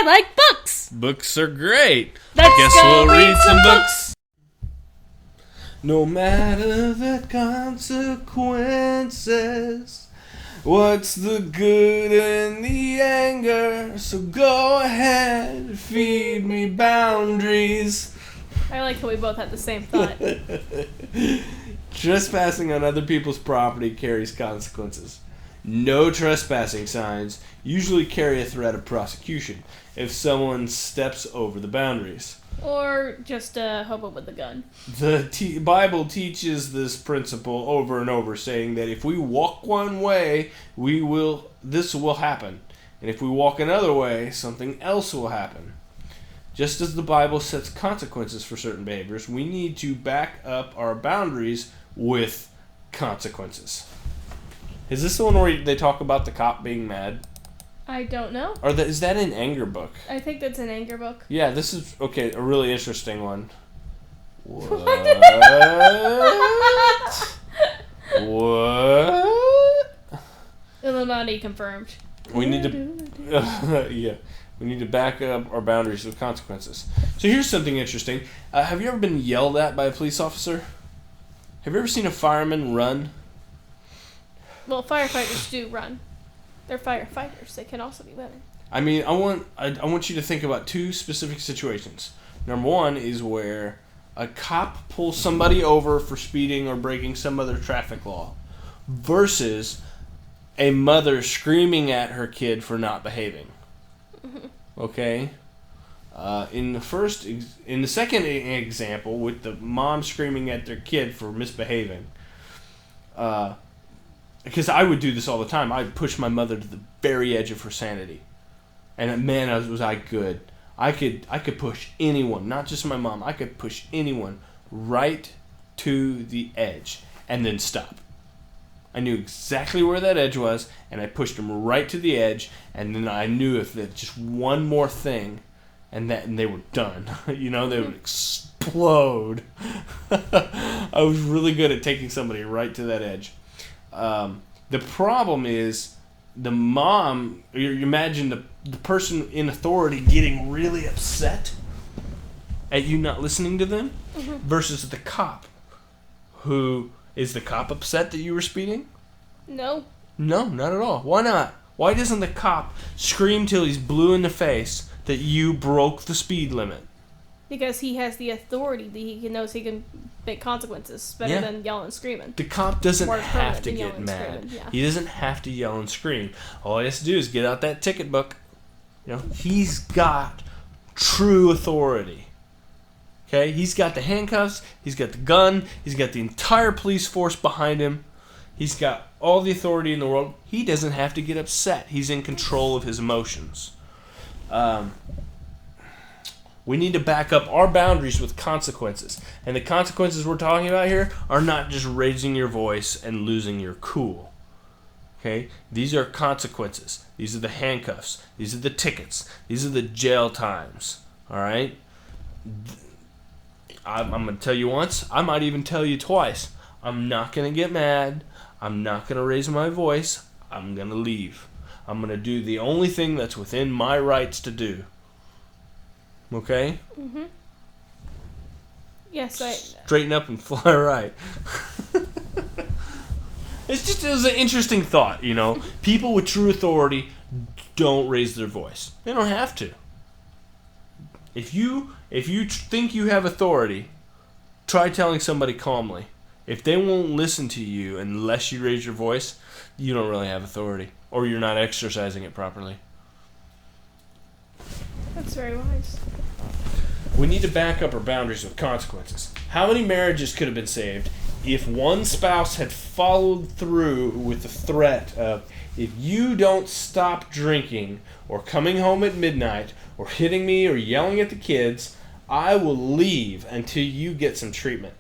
like books. Books are great. Let's Guess go we'll read read some some books. No matter the consequences, what's the good in the anger? So go ahead, feed me boundaries. I like how we both had the same thought. Trespassing on other people's property carries consequences. No trespassing signs usually carry a threat of prosecution if someone steps over the boundaries. Or just a hobo with a gun. The Bible teaches this principle over and over, saying that if we walk one way, this will happen. And if we walk another way, something else will happen. Just as the Bible sets consequences for certain behaviors, we need to back up our boundaries with consequences. Is this the one where they talk about the cop being mad? I don't know. Or is that an anger book? I think that's an anger book. Yeah, this is, okay, a really interesting one. What? What? Illuminati confirmed. We need to, we need to back up our boundaries with consequences. So here's something interesting. Have you ever been yelled at by a police officer? Have you ever seen a fireman run? Well, firefighters do run. They're firefighters. They can also be women. I mean, I want you to think about two specific situations. Number one is where a cop pulls somebody over for speeding or breaking some other traffic law, versus a mother screaming at her kid for not behaving. Mm-hmm. Okay? In the second example, with the mom screaming at their kid for misbehaving, because I would do this all the time. I'd push my mother to the very edge of her sanity. And man, was I good. I could push anyone, not just my mom. I could push anyone right to the edge and then stop. I knew exactly where that edge was, and I pushed them right to the edge, and then I knew if that just one more thing, and they were done. They would explode. I was really good at taking somebody right to that edge. The problem is the mom, you imagine the person in authority getting really upset at you not listening to them, versus the cop. Is the cop upset that you were speeding? No. No, not at all. Why not? Why doesn't the cop scream till he's blue in the face that you broke the speed limit? Because he has the authority. He knows he can make consequences better than yelling and screaming. The cop doesn't More have to than get yelling and mad. screaming, yeah. He doesn't have to yell and scream. All he has to do is get out that ticket book. He's got true authority. Okay? He's got the handcuffs. He's got the gun. He's got the entire police force behind him. He's got all the authority in the world. He doesn't have to get upset. He's in control of his emotions. We need to back up our boundaries with consequences. And the consequences we're talking about here are not just raising your voice and losing your cool. Okay? These are consequences. These are the handcuffs. These are the tickets. These are the jail times. All right? I'm going to tell you once. I might even tell you twice. I'm not going to get mad. I'm not going to raise my voice. I'm going to leave. I'm going to do the only thing that's within my rights to do. Okay? Mm-hmm. Yes, Straighten up and fly right. It was an interesting thought, People with true authority don't raise their voice. They don't have to. If you think you have authority, try telling somebody calmly. If they won't listen to you unless you raise your voice, you don't really have authority, or you're not exercising it properly. That's very wise. We need to back up our boundaries with consequences. How many marriages could have been saved if one spouse had followed through with the threat of, if you don't stop drinking or coming home at midnight or hitting me or yelling at the kids, I will leave until you get some treatment?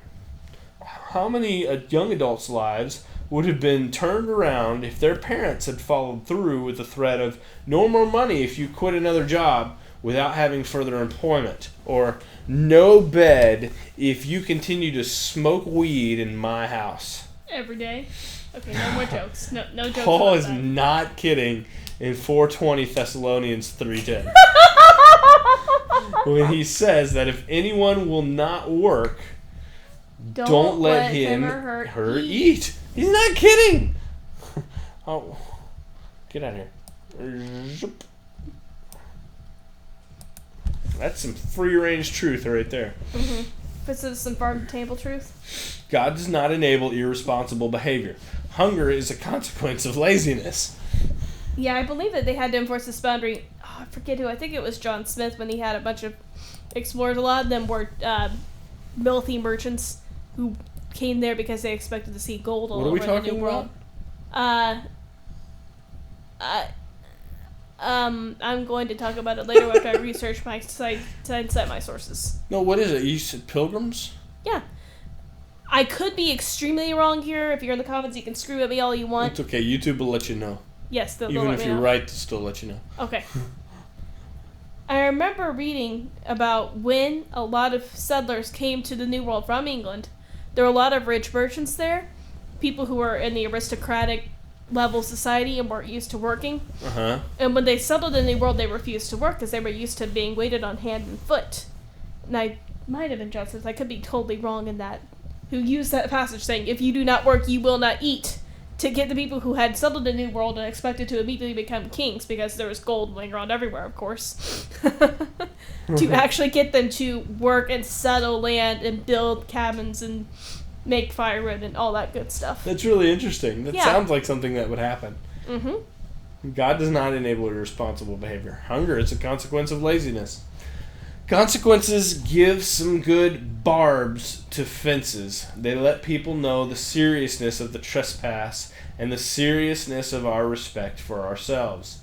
How many young adults' lives would have been turned around if their parents had followed through with the threat of no more money if you quit another job without having further employment, or no bed if you continue to smoke weed in my house? Every day? Okay, no more jokes. No jokes. Paul is not kidding in 4:20 Thessalonians 3:10. when he says that if anyone will not work, don't let him or her eat. He's not kidding. Oh, get out of here. That's some free-range truth right there. Mm-hmm. This is some farm-to-table truth. God does not enable irresponsible behavior. Hunger is a consequence of laziness. Yeah, I believe that they had to enforce this boundary. Oh, I forget who. I think it was John Smith when he had a bunch of explorers. A lot of them were wealthy merchants who came there because they expected to see gold all over the New World. I'm going to talk about it later after I research my site and cite my sources. No, what is it? You said pilgrims? Yeah. I could be extremely wrong here. If you're in the comments, you can scream at me all you want. It's okay. YouTube will let you know. Yes, they'll even let if me you're know. right, they'll still let you know. Okay. I remember reading about when a lot of settlers came to the New World from England. There were a lot of rich merchants there, people who were in the aristocratic level society and weren't used to working. Uh-huh. And when they settled in the New World, they refused to work because they were used to being waited on hand and foot. And I might have been John Smith, I could be totally wrong in that, who used that passage saying, if you do not work, you will not eat, to get the people who had settled the New World and expected to immediately become kings, because there was gold laying around everywhere, of course, to actually get them to work and settle land and build cabins and make firewood and all that good stuff. That's really interesting. That sounds like something that would happen. Mm-hmm. God does not enable irresponsible behavior. Hunger is a consequence of laziness. Consequences give some good barbs to fences. They let people know the seriousness of the trespass and the seriousness of our respect for ourselves.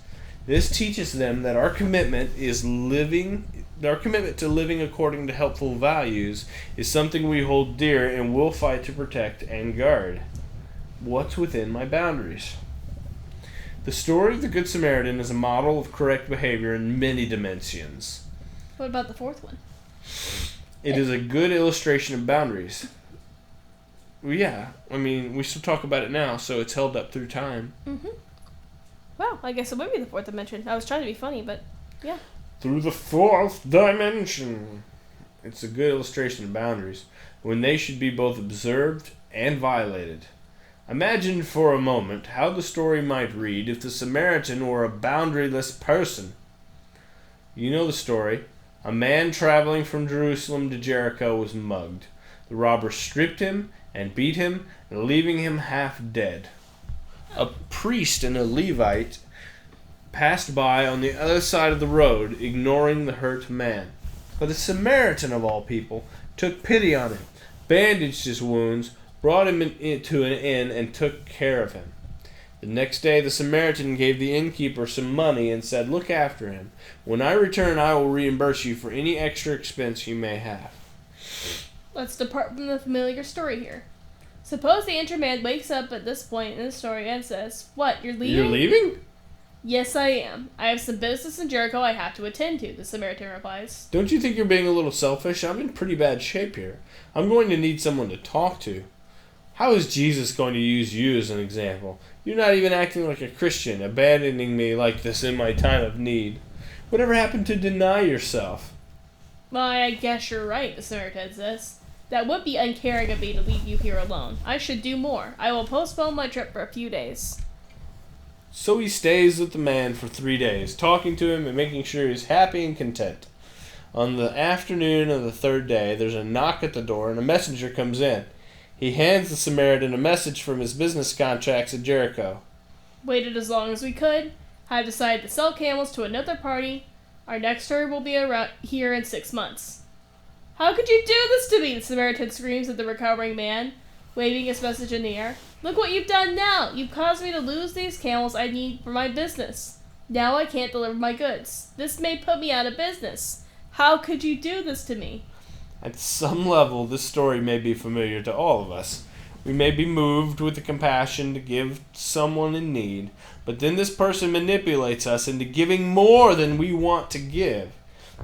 This teaches them that our commitment to living according to helpful values is something we hold dear and will fight to protect and guard. What's within my boundaries? The story of the Good Samaritan is a model of correct behavior in many dimensions. What about the fourth one? It is a good illustration of boundaries. Well, yeah, I mean, we still talk about it now, so it's held up through time. Mm-hmm. Well, I guess it would be the fourth dimension. I was trying to be funny, but yeah. Through the fourth dimension. It's a good illustration of boundaries, when they should be both observed and violated. Imagine for a moment how the story might read if the Samaritan were a boundaryless person. You know the story. A man traveling from Jerusalem to Jericho was mugged. The robbers stripped him and beat him, leaving him half dead. A priest and a Levite passed by on the other side of the road, ignoring the hurt man. But the Samaritan, of all people, took pity on him, bandaged his wounds, brought him into an inn, and took care of him. The next day the Samaritan gave the innkeeper some money and said, "Look after him. When I return, I will reimburse you for any extra expense you may have." Let's depart from the familiar story here. Suppose the injured man wakes up at this point in the story and says, "What, you're leaving?" You're leaving? "Yes, I am. I have some business in Jericho I have to attend to," the Samaritan replies. Don't you think you're being a little selfish? I'm in pretty bad shape here. I'm going to need someone to talk to. How is Jesus going to use you as an example? You're not even acting like a Christian, abandoning me like this in my time of need. Whatever happened to deny yourself? "Why, I guess you're right," the Samaritan says. "That would be uncaring of me to leave you here alone. I should do more. I will postpone my trip for a few days." So he stays with the man for 3 days, talking to him and making sure he's happy and content. On the afternoon of the third day, there's a knock at the door and a messenger comes in. He hands the Samaritan a message from his business contacts at Jericho. "Waited as long as we could. Have decided to sell camels to another party. Our next tour will be around here in 6 months." "How could you do this to me?" the Samaritan screams at the recovering man, waving his message in the air. "Look what you've done now! You've caused me to lose these camels I need for my business. Now I can't deliver my goods. This may put me out of business. How could you do this to me?" At some level, this story may be familiar to all of us. We may be moved with the compassion to give someone in need, but then this person manipulates us into giving more than we want to give.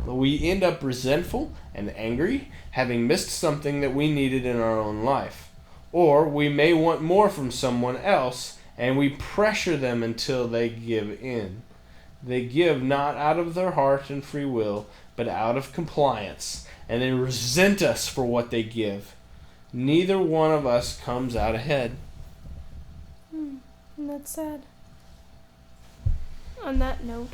We end up resentful and angry, having missed something that we needed in our own life. Or we may want more from someone else, and we pressure them until they give in. They give not out of their heart and free will, but out of compliance, and they resent us for what they give. Neither one of us comes out ahead. And that's sad. On that note,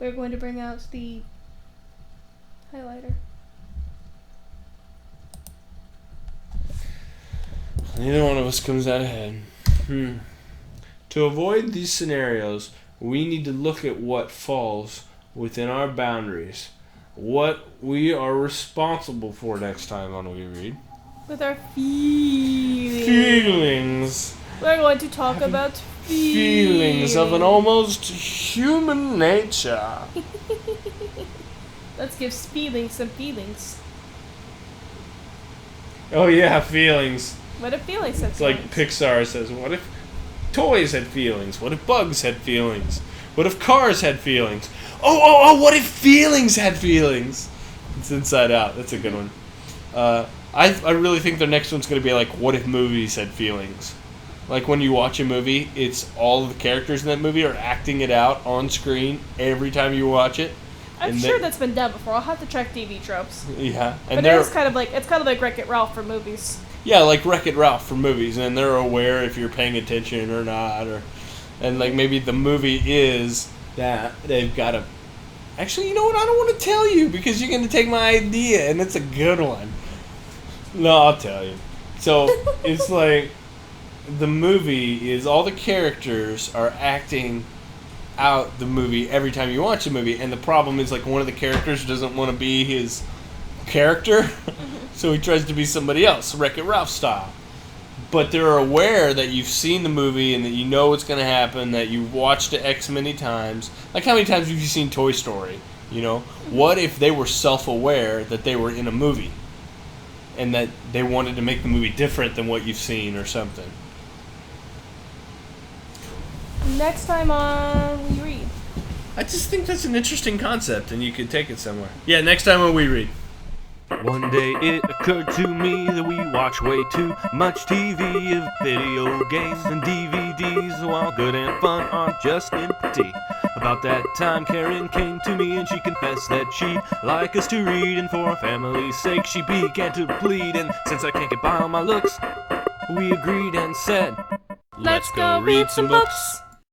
we're going to bring out the highlighter. Neither one of us comes out ahead. To avoid these scenarios, we need to look at what falls within our boundaries. What we are responsible for next time on WeRead. With our feelings. Feelings. We're going to talk about Feelings of an almost human nature. Let's give feelings some feelings. Oh yeah, feelings. What if feelings have It's like feelings? Pixar says, what if toys had feelings? What if bugs had feelings? What if cars had feelings? Oh, what if feelings had feelings? It's Inside Out. That's a good one. I really think their next one's going to be like, what if movies had feelings? Like when you watch a movie, it's all of the characters in that movie are acting it out on screen every time you watch it. I'm sure that's been done before. I'll have to check TV tropes. Yeah. But it's kind of like Wreck-It Ralph for movies. Yeah, like Wreck-It Ralph for movies, and they're aware if you're paying attention or not, and like maybe the movie is that they've got to. Actually, you know what? I don't want to tell you because you're going to take my idea, and it's a good one. No, I'll tell you. So it's like the movie is all the characters are acting out the movie every time you watch the movie, and the problem is like one of the characters doesn't want to be his character. So he tries to be somebody else, Wreck-It Ralph style. But they're aware that you've seen the movie and that you know what's going to happen, that you've watched it X many times. Like how many times have you seen Toy Story? You know? What if they were self-aware that they were in a movie? And that they wanted to make the movie different than what you've seen or something? Next time on WeRead. I just think that's an interesting concept and you could take it somewhere. Yeah, next time on WeRead. One day it occurred to me that we watch way too much TV of video games and DVDs. While good and fun are just empty. About that time Karen came to me and she confessed that she'd like us to read, and for our family's sake she began to plead. And since I can't get by on my looks, we agreed and said, Let's go read some books.